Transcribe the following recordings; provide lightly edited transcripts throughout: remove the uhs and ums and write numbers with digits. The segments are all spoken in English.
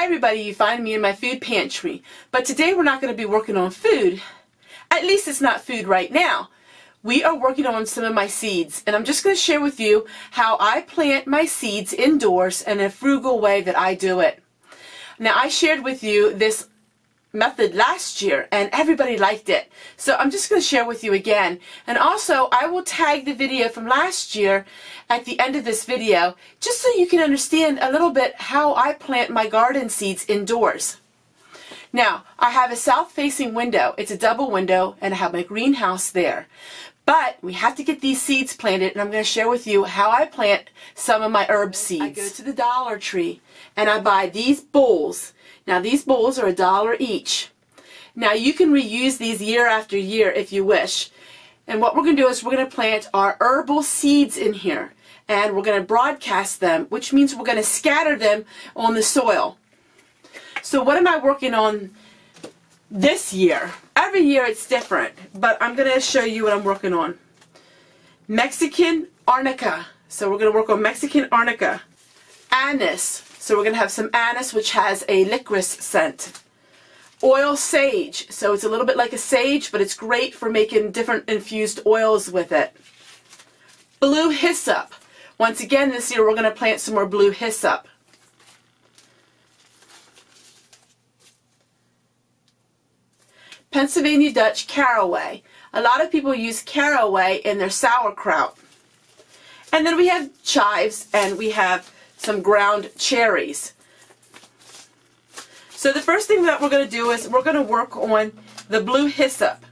Hi everybody, you find me in my food pantry, but today we're not going to be working on food. At least it's not food right now. We are working on some of my seeds, and I'm just going to share with you how I plant my seeds indoors in a frugal way that I do it. Now, I shared with you this method last year and everybody liked it, so I'm just going to share with you again. And also I will tag the video from last year at the end of this video just so you can understand a little bit how I plant my garden seeds indoors. Now, I have a south-facing window. It's a double window, and I have my greenhouse there. But we have to get these seeds planted, and I'm going to share with you how I plant some of my herb seeds. I go to the Dollar Tree and I buy these bowls. Now, these bowls are $1 each. Now, you can reuse these year after year if you wish. And what we're going to do is we're going to plant our herbal seeds in here, and we're going to broadcast them, which means we're going to scatter them on the soil. So what am I working on this year? Every year it's different, but I'm going to show you what I'm working on. Mexican arnica. So we're going to work on Mexican arnica. Anise. So we're going to have some anise, which has a licorice scent. Oil sage. So it's a little bit like a sage, but it's great for making different infused oils with it. Blue hyssop. Once again, this year we're going to plant some more blue hyssop. Pennsylvania Dutch caraway. A lot of people use caraway in their sauerkraut. And then we have chives, and we have some ground cherries. So the first thing that we're going to do is we're going to work on the blue hyssop.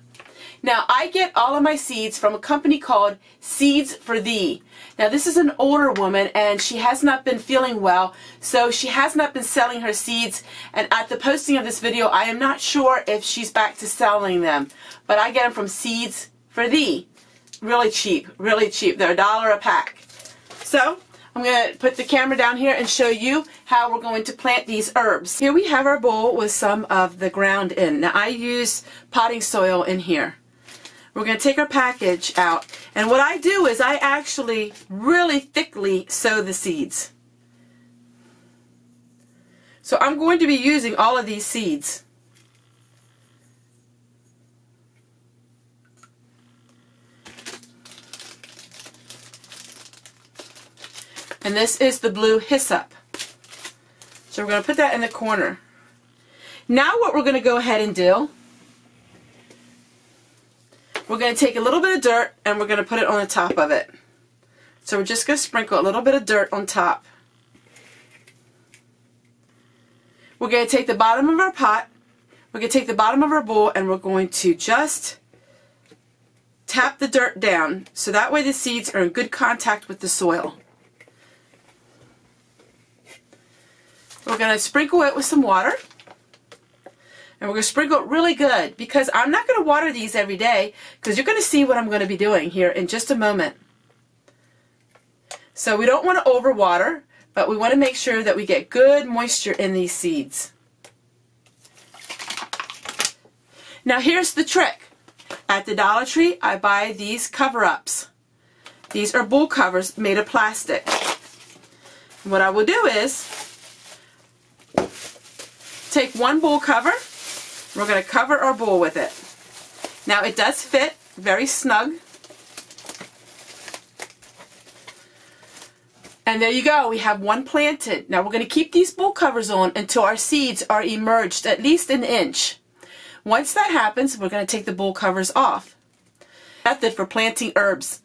Now, I get all of my seeds from a company called Seeds for Thee. Now, this is an older woman, and she has not been feeling well, so she has not been selling her seeds. And at the posting of this video, I am not sure if she's back to selling them. But I get them from Seeds for Thee. Really cheap, really cheap. They're $1 a pack. So I'm going to put the camera down here and show you how we're going to plant these herbs. Here we have our bowl with some of the ground in. Now, I use potting soil in here. We're going to take our package out, and what I do is I actually really thickly sow the seeds. So I'm going to be using all of these seeds. And this is the blue hyssop. So we're going to put that in the corner. Now what we're going to go ahead and do, we're going to take a little bit of dirt and we're going to put it on the top of it. So we're just going to sprinkle a little bit of dirt on top. We're going to take the bottom of our pot, we're going to take the bottom of our bowl, and we're going to just tap the dirt down so that way the seeds are in good contact with the soil. We're going to sprinkle it with some water. And we're going to sprinkle it really good, because I'm not going to water these every day, because you're going to see what I'm going to be doing here in just a moment. So we don't want to overwater, but we want to make sure that we get good moisture in these seeds. Now here's the trick. At the Dollar Tree, I buy these cover-ups. These are bowl covers made of plastic. And what I will do is take one bowl cover. We're going to cover our bowl with it. Now, it does fit very snug. And there you go. We have one planted. Now, we're going to keep these bowl covers on until our seeds are emerged at least an inch. Once that happens, we're going to take the bowl covers off. Method for planting herbs.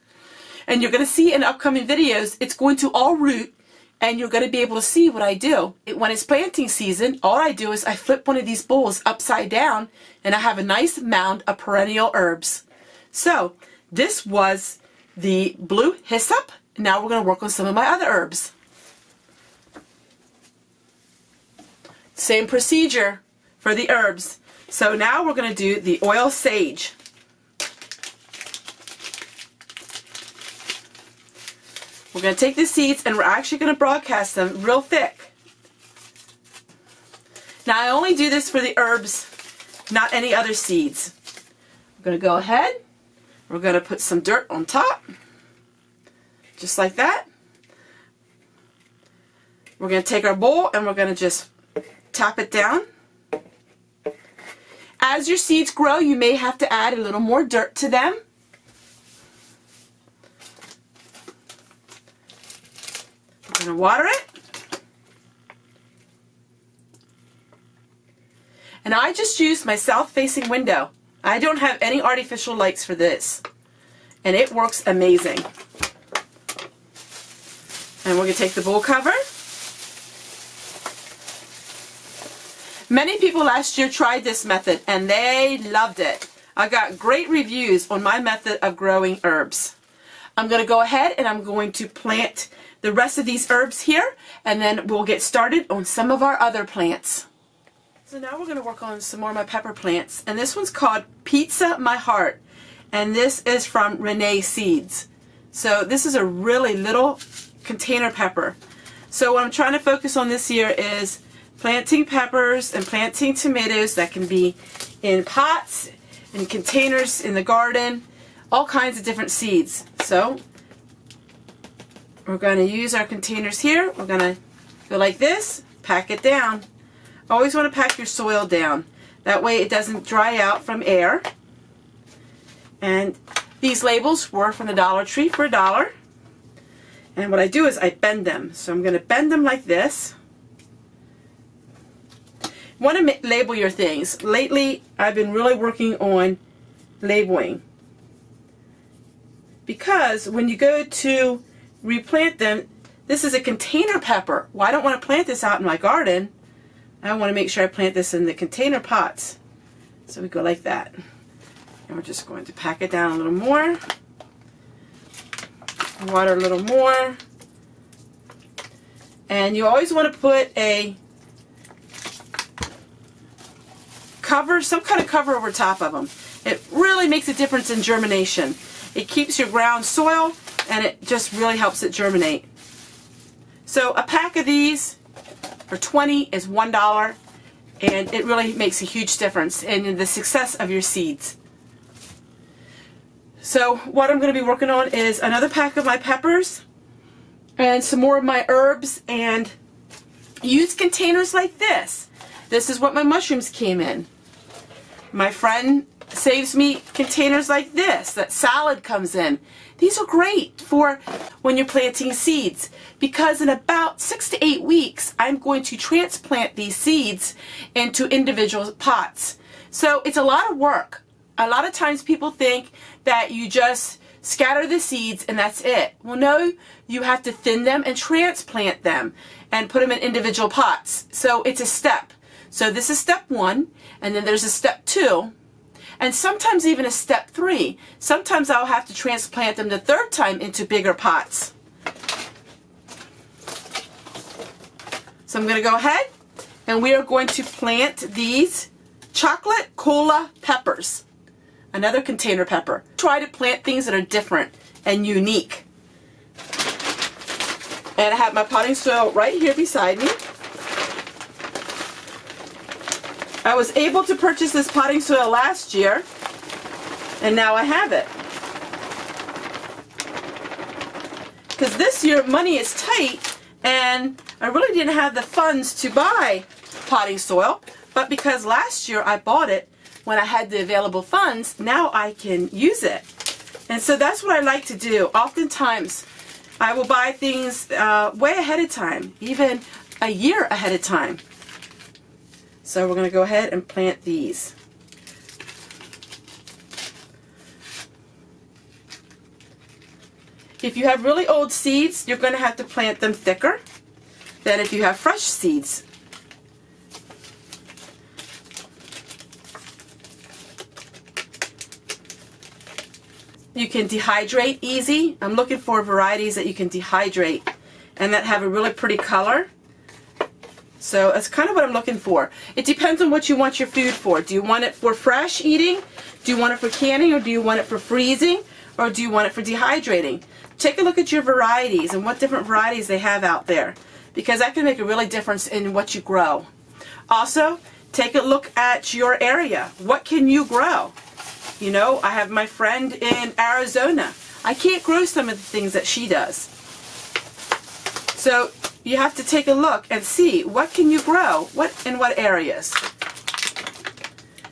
And you're going to see in upcoming videos, it's going to all root, and you're going to be able to see what I do. When it's planting season, all I do is I flip one of these bowls upside down, and I have a nice mound of perennial herbs. So, this was the blue hyssop. Now we're going to work on some of my other herbs. Same procedure for the herbs. So now we're going to do the oil sage. We're going to take the seeds and we're actually going to broadcast them real thick. Now, I only do this for the herbs, not any other seeds. I'm going to go ahead. We're going to put some dirt on top, just like that. We're going to take our bowl and we're going to just tap it down. As your seeds grow, you may have to add a little more dirt to them. We're going to water it. And I just used my south-facing window. I don't have any artificial lights for this. And it works amazing. And we're going to take the bowl cover. Many people last year tried this method and they loved it. I got great reviews on my method of growing herbs. I'm going to go ahead and I'm going to plant the rest of these herbs here, and then we'll get started on some of our other plants. So now we're going to work on some more of my pepper plants, and this one's called Pizza My Heart, and this is from Renee Seeds. So this is a really little container pepper. So what I'm trying to focus on this year is planting peppers and planting tomatoes that can be in pots, in containers, in the garden, all kinds of different seeds. So we're going to use our containers here. We're going to go like this, pack it down. Always want to pack your soil down. That way it doesn't dry out from air. And these labels were from the Dollar Tree for $1. And what I do is I bend them. So I'm going to bend them like this. You want to label your things. Lately I've been really working on labeling. Because when you go to replant them, this is a container pepper. Well, I don't want to plant this out in my garden. I want to make sure I plant this in the container pots. So we go like that. And we're just going to pack it down a little more. Water a little more. And you always want to put a cover, some kind of cover over top of them. It really makes a difference in germination. It keeps your ground soil and it just really helps it germinate. So a pack of these for 20 is $1, and it really makes a huge difference in the success of your seeds. So what I'm going to be working on is another pack of my peppers and some more of my herbs, and use containers like this. This is what my mushrooms came in. My friend saves me containers like this that salad comes in. These are great for when you're planting seeds, because in about 6 to 8 weeks I'm going to transplant these seeds into individual pots. So it's a lot of work. A lot of times people think that you just scatter the seeds and that's it. Well, no, you have to thin them and transplant them and put them in individual pots. So it's a step. So this is step 1, and then there's a step 2. And sometimes even a step 3. Sometimes I'll have to transplant them the 3rd time into bigger pots. So I'm going to go ahead and we are going to plant these chocolate cola peppers. Another container pepper. Try to plant things that are different and unique. And I have my potting soil right here beside me. I was able to purchase this potting soil last year, and now I have it. Because this year money is tight, and I really didn't have the funds to buy potting soil, but because last year I bought it when I had the available funds, now I can use it. And so that's what I like to do. Oftentimes I will buy things way ahead of time, even a year ahead of time. So we're going to go ahead and plant these. If you have really old seeds, you're going to have to plant them thicker than if you have fresh seeds. You can dehydrate easy. I'm looking for varieties that you can dehydrate and that have a really pretty color. So that's kind of what I'm looking for. It depends on what you want your food for. Do you want it for fresh eating? Do you want it for canning, or do you want it for freezing? Or do you want it for dehydrating? Take a look at your varieties and what different varieties they have out there, because that can make a really difference in what you grow. Also, take a look at your area. What can you grow? You know, I have my friend in Arizona. I can't grow some of the things that she does. So you have to take a look and see what can you grow, in what areas.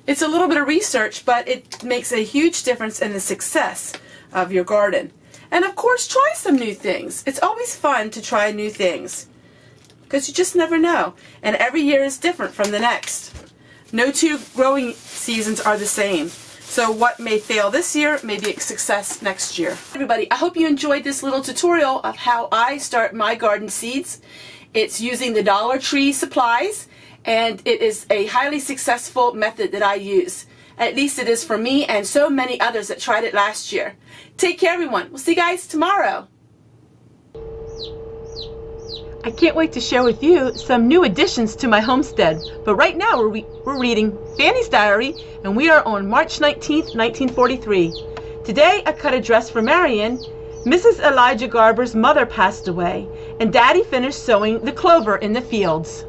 It's a little bit of research, but it makes a huge difference in the success of your garden. And of course, try some new things. It's always fun to try new things because you just never know. And every year is different from the next. No two growing seasons are the same. So what may fail this year may be a success next year. Everybody, I hope you enjoyed this little tutorial of how I start my garden seeds. It's using the Dollar Tree supplies, and it is a highly successful method that I use. At least it is for me and so many others that tried it last year. Take care, everyone. We'll see you guys tomorrow. I can't wait to share with you some new additions to my homestead. But right now we're reading Fanny's Diary, and we are on March 19th, 1943. Today I cut a dress for Marion. Mrs. Elijah Garber's mother passed away, and Daddy finished sowing the clover in the fields.